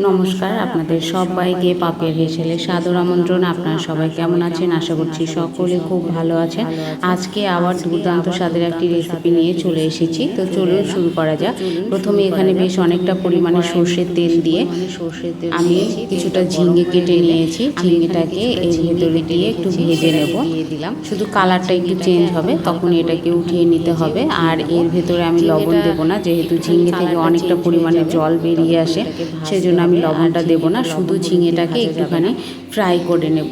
নমস্কার, আপনাদের সবাইকে পাপের হেসেলে সাদর আমন্ত্রণ। আপনারা সবাই কেমন আছেন? আশা করছি সকলে খুব ভালো আছেন। আজকে আবার দুর্দান্ত স্বাদের একটি রেসিপি নিয়ে চলে এসেছি। তো চলুন শুরু করা যাক। প্রথমে এখানে বেশ অনেকটা পরিমাণে সর্ষের তেল দিয়ে আমি কিছুটা ঝিঙে কেটে নিয়েছি। ঝিঙেটাকে এর ভেতরে দিয়ে একটু ভেজে নেব। শুধু কালারটা একটু চেঞ্জ হবে, তখন এটাকে উঠিয়ে নিতে হবে। আর এর ভেতরে আমি লবণ দেবো না, যেহেতু ঝিঙে থেকে অনেকটা পরিমাণে জল বেরিয়ে আসে, সেজন্য আমি লবণটা দেবো না। শুধু ঝিঙেটাকে একটুখানি ফ্রাই করে নেব।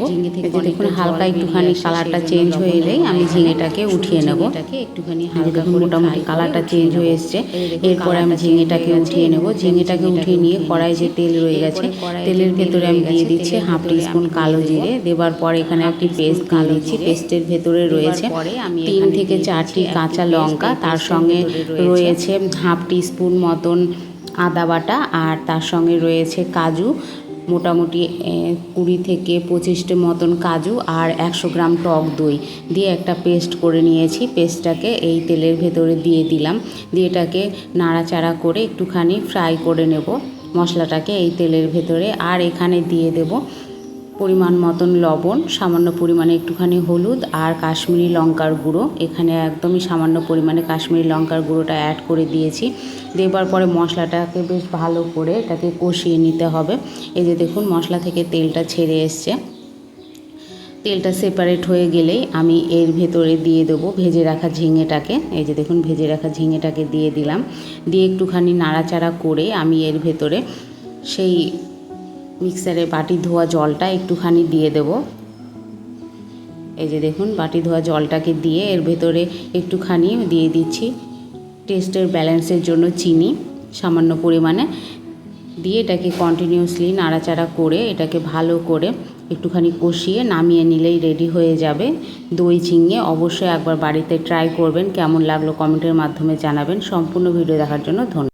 দেখুন হালকা একটুখানি কালারটা চেঞ্জ হয়ে এলেই আমি ঝিঙেটাকে উঠিয়ে নেব। একটুখানি হালকা মোটামুটি কালারটা চেঞ্জ হয়ে এসছে। এরপরে আমি ঝিঙেটাকে উঠিয়ে নেব। ঝিঙেটাকে উঠিয়ে নিয়ে কড়াই যে তেল রয়ে গেছে, তেলের ভেতরে আমি দিয়ে দিচ্ছি হাফ টিস্পুন কালো জিরে। দেবার পরে এখানে একটি পেস্ট দিয়ে দিচ্ছি। পেস্টের ভেতরে রয়েছে 3 থেকে 4টি কাঁচা লঙ্কা, তার সঙ্গে রয়েছে হাফ টিস্পুন মতন আদা বাটা, আর তার সঙ্গে রয়েছে কাজু, মোটামুটি 20 থেকে 25টি মতন কাজু, আর 100 গ্রাম টক দই দিয়ে একটা পেস্ট করে নিয়েছি। পেস্টটাকে এই তেলের ভেতরে দিয়ে দিলাম। দিয়ে এটাকে নাড়াচাড়া করে একটুখানি ফ্রাই করে নেব মশলাটাকে এই তেলের ভেতরে। আর এখানে দিয়ে দেব পরিমাণ মতন লবণ, সামান্য পরিমাণে একটুখানি হলুদ, আর কাশ্মীরি লঙ্কার গুঁড়ো। এখানে একদমই সামান্য পরিমাণে কাশ্মীরি লঙ্কার গুঁড়োটা অ্যাড করে দিয়েছি। দেবার পরে মশলাটাকে বেশ ভালো করে এটাকে কষিয়ে নিতে হবে। এই যে দেখুন মশলা থেকে তেলটা ছেড়ে এসছে। তেলটা সেপারেট হয়ে গেলেই আমি এর ভেতরে দিয়ে দেবো ভেজে রাখা ঝিঙেটাকে। এই যে দেখুন ভেজে রাখা ঝিঙেটাকে দিয়ে দিলাম। দিয়ে একটুখানি নাড়াচাড়া করে আমি এর ভেতরে সেই মিক্সারে বাটি ধোয়া জলটা একটুখানি দিয়ে দেব। এই যে দেখুন বাটি ধোয়া জলটাকে দিয়ে এর ভেতরে একটুখানি দিয়ে দিচ্ছি টেস্টের ব্যালেন্সের জন্য চিনি সামান্য পরিমাণে। দিয়ে এটাকে কন্টিনিউয়াসলি নাড়াচাড়া করে এটাকে ভালো করে একটুখানি কষিয়ে নামিয়ে নিলেই রেডি হয়ে যাবে দই ঝিঙে। অবশ্যই একবার বাড়িতে ট্রাই করবেন। কেমন লাগলো কমেন্টের মাধ্যমে জানাবেন। সম্পূর্ণ ভিডিও দেখার জন্য ধন্যবাদ।